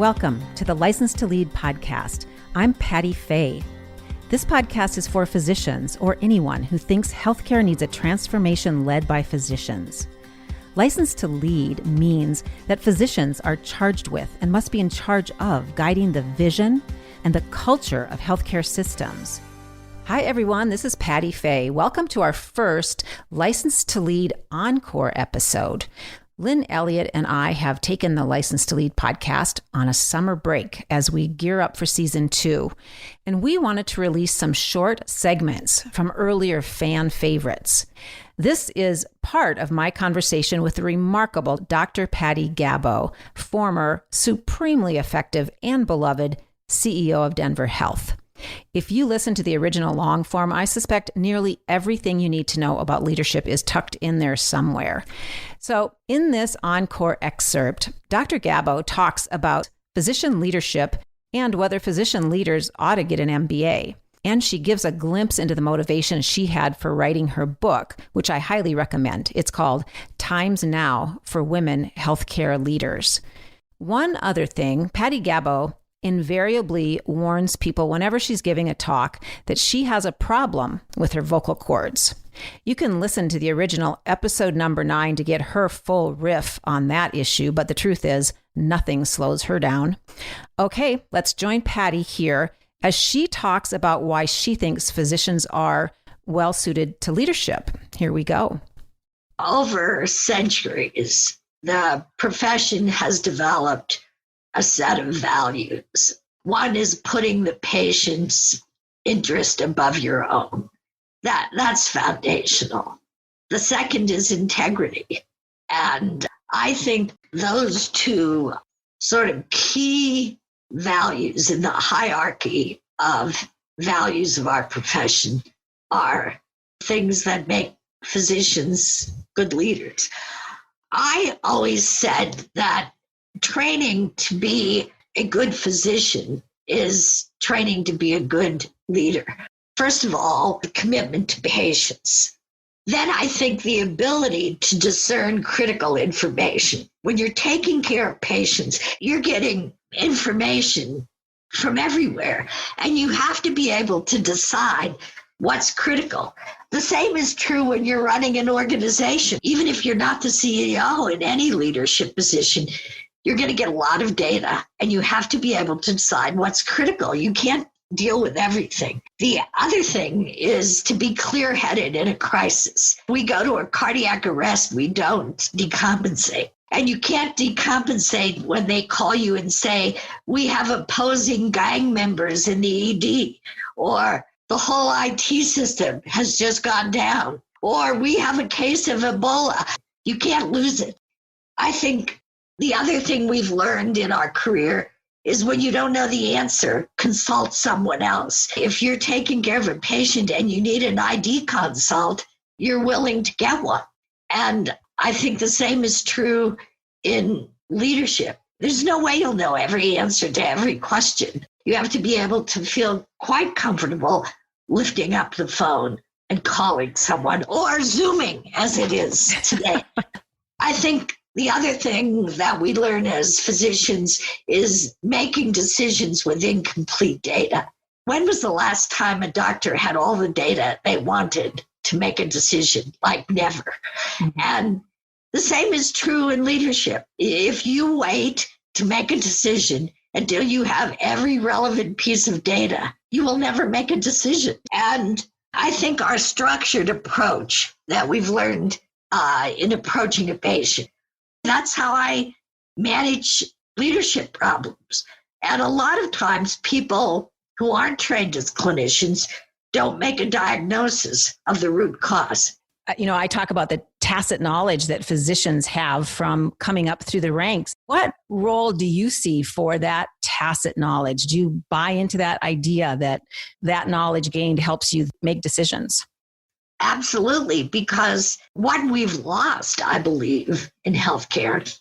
Welcome to the License to Lead podcast. I'm Patty Fay. This podcast is for physicians or anyone who thinks healthcare needs a transformation led by physicians. License to Lead means that physicians are charged with and must be in charge of guiding the vision and the culture of healthcare systems. Hi, everyone. This is Patty Fay. Welcome to our first License to Lead Encore episode. Lynn Elliott and I have taken the License to Lead podcast on a summer break as we gear up for season 2. And we wanted to release some short segments from earlier fan favorites. This is part of my conversation with the remarkable Dr. Patty Gabow, former supremely effective and beloved CEO of Denver Health. If you listen to the original long form, I suspect nearly everything you need to know about leadership is tucked in there somewhere. So in this encore excerpt, Dr. Gabow talks about physician leadership and whether physician leaders ought to get an MBA. And she gives a glimpse into the motivation she had for writing her book, which I highly recommend. It's called Times Now for Women Healthcare Leaders. One other thing, Patty Gabow invariably warns people whenever she's giving a talk that she has a problem with her vocal cords. You can listen to the original episode number 9 to get her full riff on that issue, but the truth is nothing slows her down. Okay, let's join Patty here as she talks about why she thinks physicians are well suited to leadership. Here we go. Over centuries, the profession has developed a set of values. One is putting the patient's interest above your own. That's foundational. The second is integrity. And I think those two sort of key values in the hierarchy of values of our profession are things that make physicians good leaders. I always said that training to be a good physician is training to be a good leader. First of all, the commitment to patients. Then I think the ability to discern critical information. When you're taking care of patients, you're getting information from everywhere, and you have to be able to decide what's critical. The same is true when you're running an organization. Even if you're not the CEO in any leadership position, you're going to get a lot of data, and you have to be able to decide what's critical. You can't deal with everything. The other thing is to be clear-headed in a crisis. We go to a cardiac arrest, we don't decompensate. And you can't decompensate when they call you and say, we have opposing gang members in the ED, or the whole IT system has just gone down, or we have a case of Ebola. You can't lose it. I think the other thing we've learned in our career is when you don't know the answer, consult someone else. If you're taking care of a patient and you need an ID consult, you're willing to get one. And I think the same is true in leadership. There's no way you'll know every answer to every question. You have to be able to feel quite comfortable lifting up the phone and calling someone, or Zooming as it is today. I think the other thing that we learn as physicians is making decisions with incomplete data. When was the last time a doctor had all the data they wanted to make a decision? Like never. Mm-hmm. And the same is true in leadership. If you wait to make a decision until you have every relevant piece of data, you will never make a decision. And I think our structured approach that we've learned in approaching a patient, that's how I manage leadership problems. And a lot of times people who aren't trained as clinicians don't make a diagnosis of the root cause. I talk about the tacit knowledge that physicians have from coming up through the ranks. What role do you see for that tacit knowledge? Do you buy into that idea that that knowledge gained helps you make decisions? Absolutely, because what we've lost, I believe, in healthcare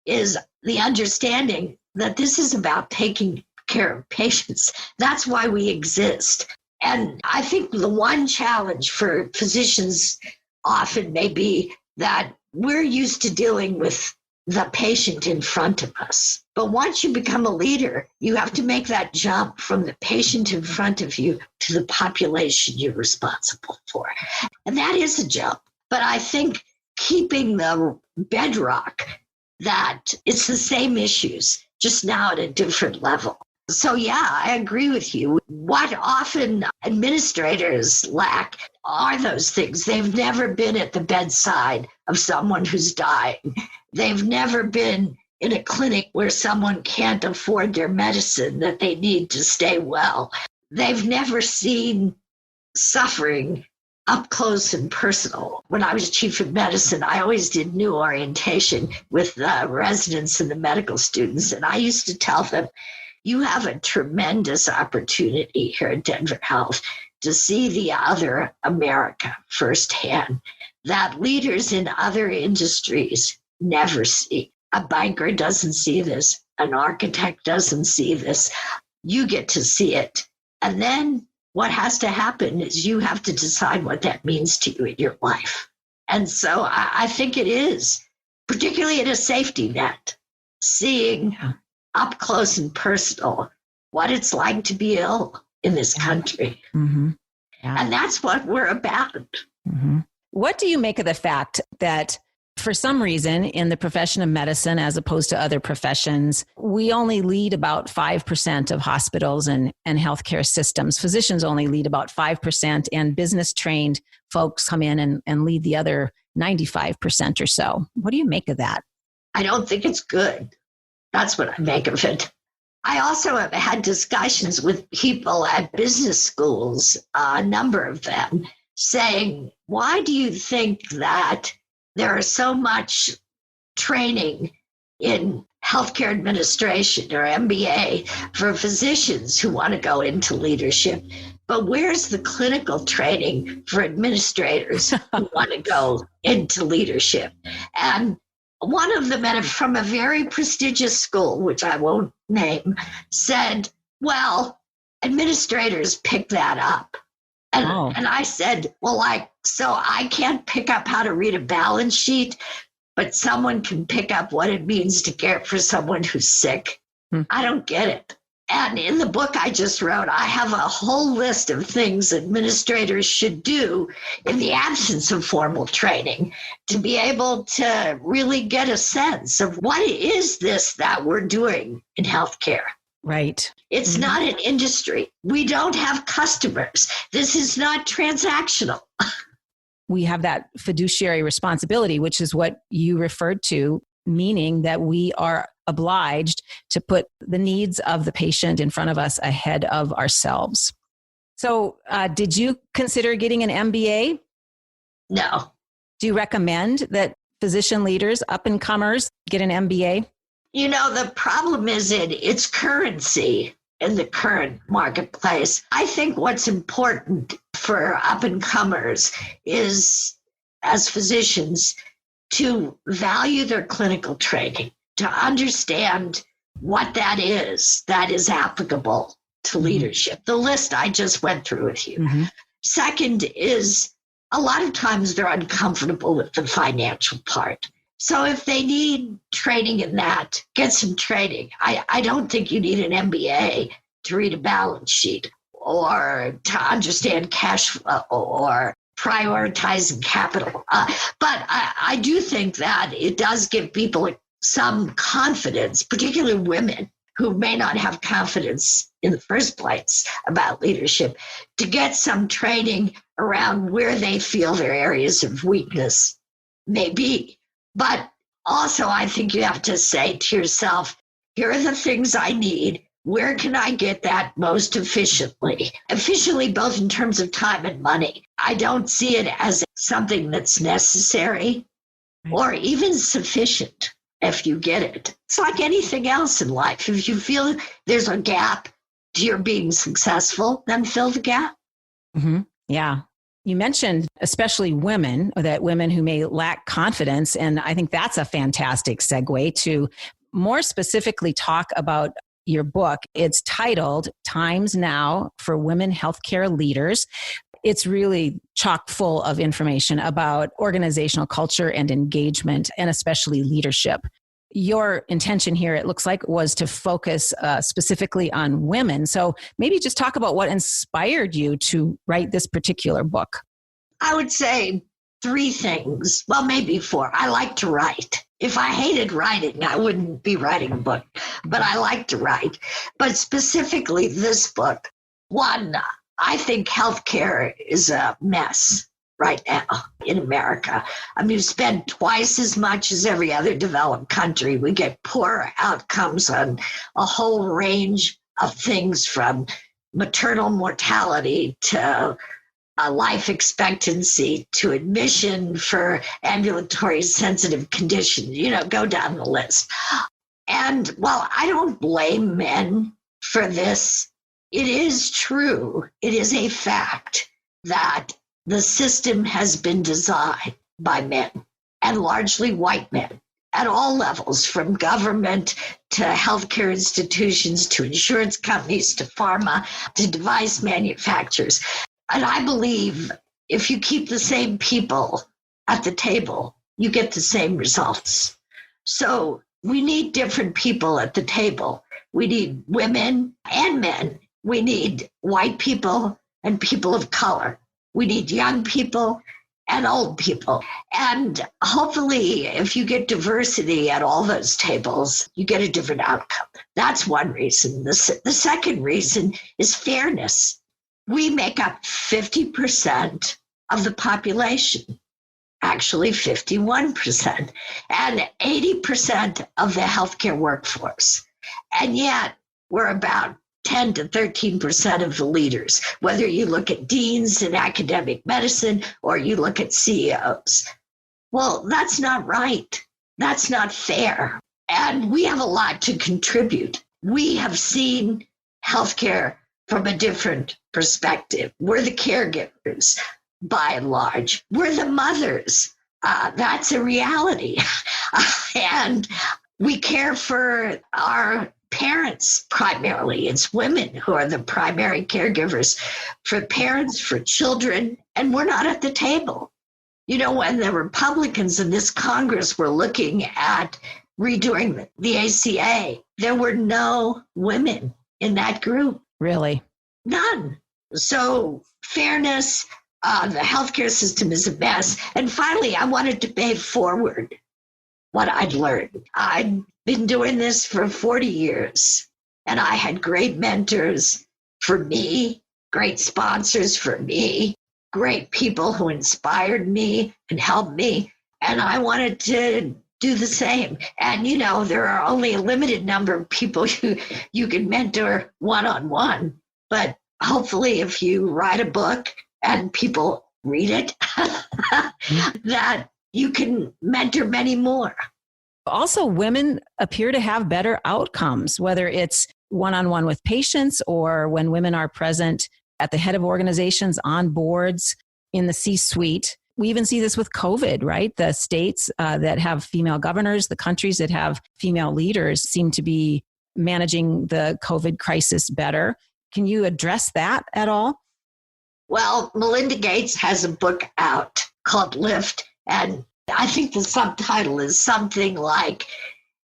is the understanding that this is about taking care of patients. That's why we exist. And I think the one challenge for physicians often may be that we're used to dealing with the patient in front of us. But once you become a leader, you have to make that jump from the patient in front of you to the population you're responsible for. And that is a jump. But I think keeping the bedrock that it's the same issues, just now at a different level. So, yeah, I agree with you. What often administrators lack are those things. They've never been at the bedside of someone who's dying. They've never been in a clinic where someone can't afford their medicine that they need to stay well. They've never seen suffering up close and personal. When I was chief of medicine, I always did new orientation with the residents and the medical students. And I used to tell them, you have a tremendous opportunity here at Denver Health to see the other America firsthand that leaders in other industries never see. A banker doesn't see this. An architect doesn't see this. You get to see it. And then what has to happen is you have to decide what that means to you in your life. And so I think it is, particularly in a safety net, seeing up close and personal what it's like to be ill in this country. Mm-hmm. Yeah. And that's what we're about. Mm-hmm. What do you make of the fact that for some reason in the profession of medicine, as opposed to other professions, we only lead about 5% of hospitals and healthcare systems? Physicians only lead about 5%, and business trained folks come in and lead the other 95% or so. What do you make of that? I don't think it's good. That's what I make of it. I also have had discussions with people at business schools, a number of them, saying, why do you think that there is so much training in healthcare administration or MBA for physicians who want to go into leadership, but where's the clinical training for administrators who want to go into leadership? And one of them from a very prestigious school, which I won't name, said, well, administrators pick that up. And I said, well, so I can't pick up how to read a balance sheet, but someone can pick up what it means to care for someone who's sick. I don't get it. And in the book I just wrote, I have a whole list of things administrators should do in the absence of formal training to be able to really get a sense of what is this that we're doing in healthcare. Right. It's not an industry. We don't have customers. This is not transactional. We have that fiduciary responsibility, which is what you referred to, meaning that we are obliged to put the needs of the patient in front of us ahead of ourselves. So did you consider getting an MBA? No. Do you recommend that physician leaders, up-and-comers, get an MBA? You know, the problem is its currency in the current marketplace. I think what's important for up-and-comers is, as physicians, to value their clinical training, to understand what that is applicable to leadership. The list I just went through with you. Mm-hmm. Second is, a lot of times they're uncomfortable with the financial part. So if they need training in that, get some training. I don't think you need an MBA to read a balance sheet or to understand cash flow or prioritizing capital. But I do think that it does give people some confidence, particularly women who may not have confidence in the first place about leadership, to get some training around where they feel their areas of weakness may be. But also, I think you have to say to yourself, here are the things I need. Where can I get that most efficiently? Efficiently, both in terms of time and money. I don't see it as something that's necessary or even sufficient if you get it. It's like anything else in life. If you feel there's a gap to your being successful, then fill the gap. Mm-hmm. Yeah. You mentioned especially women, that women who may lack confidence. And I think that's a fantastic segue to more specifically talk about your book. It's titled Times Now for Women Healthcare Leaders. It's really chock full of information about organizational culture and engagement, and especially leadership. your intention here, it looks like, was to focus specifically on women. So maybe just talk about what inspired you to write this particular book. I would say 3 things. Well, maybe 4. I like to write. If I hated writing, I wouldn't be writing a book, but I like to write. But specifically this book, 1, I think healthcare is a mess right now in America. I mean, we spend twice as much as every other developed country. We get poor outcomes on a whole range of things, from maternal mortality to life expectancy to admission for ambulatory sensitive conditions. Go down the list. And while I don't blame men for this, it is true, it is a fact that the system has been designed by men, and largely white men, at all levels, from government to healthcare institutions to insurance companies to pharma to device manufacturers. And I believe if you keep the same people at the table, you get the same results. So we need different people at the table. We need women and men. We need white people and people of color. We need young people and old people. And hopefully, if you get diversity at all those tables, you get a different outcome. That's one reason. The second reason is fairness. We make up 50% of the population, actually 51%, and 80% of the healthcare workforce. And yet, we're about 10 to 13% of the leaders, whether you look at deans in academic medicine or you look at CEOs. Well, that's not right. That's not fair. And we have a lot to contribute. We have seen healthcare from a different perspective. We're the caregivers, by and large. We're the mothers. That's a reality. And we care for our parents primarily. It's women who are the primary caregivers for parents, for children, and we're not at the table. When the Republicans in this Congress were looking at redoing the ACA, there were no women in that group. Really? None. So fairness, the healthcare system is a mess. And finally, I wanted to pay forward what I'd learned. I'd been doing this for 40 years, and I had great mentors for me, great sponsors for me, great people who inspired me and helped me, and I wanted to do the same. And, there are only a limited number of people you can mentor one-on-one, but hopefully if you write a book and people read it, that you can mentor many more. Also, women appear to have better outcomes, whether it's one-on-one with patients or when women are present at the head of organizations, on boards, in the C-suite. We even see this with COVID, right? The states that have female governors, the countries that have female leaders seem to be managing the COVID crisis better. Can you address that at all? Well, Melinda Gates has a book out called Lift, and I think the subtitle is something like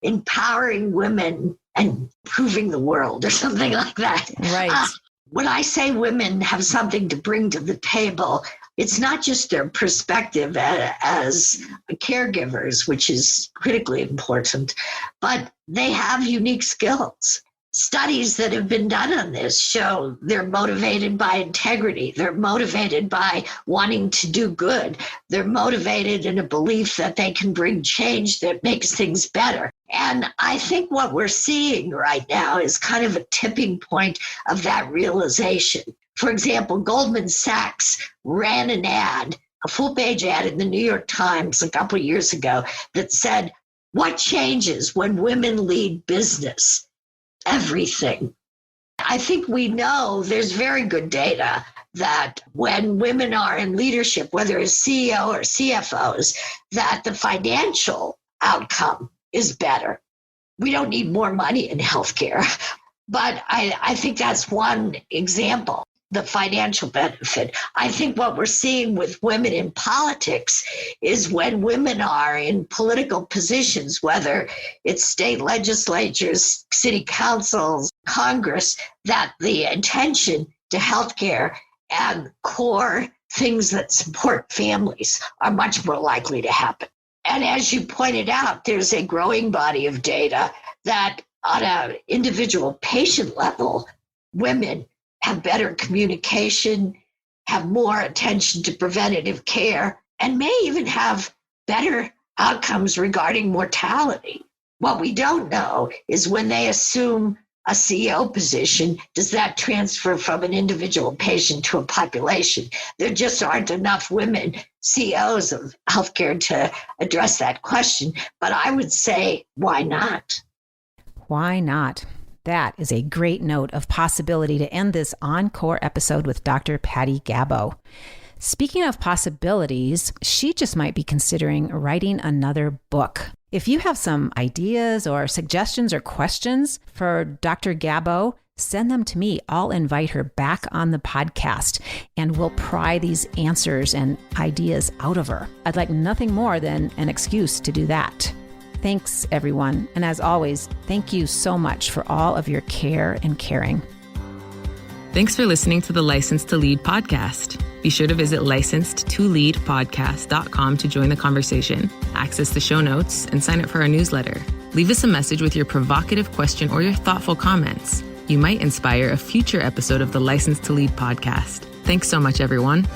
Empowering Women and Improving the World or something like that. Right. When I say women have something to bring to the table, it's not just their perspective as caregivers, which is critically important, but they have unique skills. Studies that have been done on this show they're motivated by integrity. They're motivated by wanting to do good. They're motivated in a belief that they can bring change that makes things better. And I think what we're seeing right now is kind of a tipping point of that realization. For example, Goldman Sachs ran an ad, a full-page ad in the New York Times a couple of years ago that said, "What changes when women lead business?" Everything. I think we know there's very good data that when women are in leadership, whether it's CEO or CFOs, that the financial outcome is better. We don't need more money in healthcare, but I think that's one example. the financial benefit. I think what we're seeing with women in politics is when women are in political positions, whether it's state legislatures, city councils, Congress, that the attention to healthcare and core things that support families are much more likely to happen. And as you pointed out, there's a growing body of data that on an individual patient level, women have better communication, have more attention to preventative care, and may even have better outcomes regarding mortality. What we don't know is when they assume a CEO position, does that transfer from an individual patient to a population? There just aren't enough women CEOs of healthcare to address that question. But I would say, why not? Why not? That is a great note of possibility to end this encore episode with Dr. Patty Gabow. Speaking of possibilities, she just might be considering writing another book. If you have some ideas or suggestions or questions for Dr. Gabow, send them to me. I'll invite her back on the podcast and we'll pry these answers and ideas out of her. I'd like nothing more than an excuse to do that. Thanks, everyone. And as always, thank you so much for all of your care and caring. Thanks for listening to the License to Lead podcast. Be sure to visit licensed2leadpodcast.com to join the conversation, access the show notes, and sign up for our newsletter. Leave us a message with your provocative question or your thoughtful comments. You might inspire a future episode of the License to Lead podcast. Thanks so much, everyone.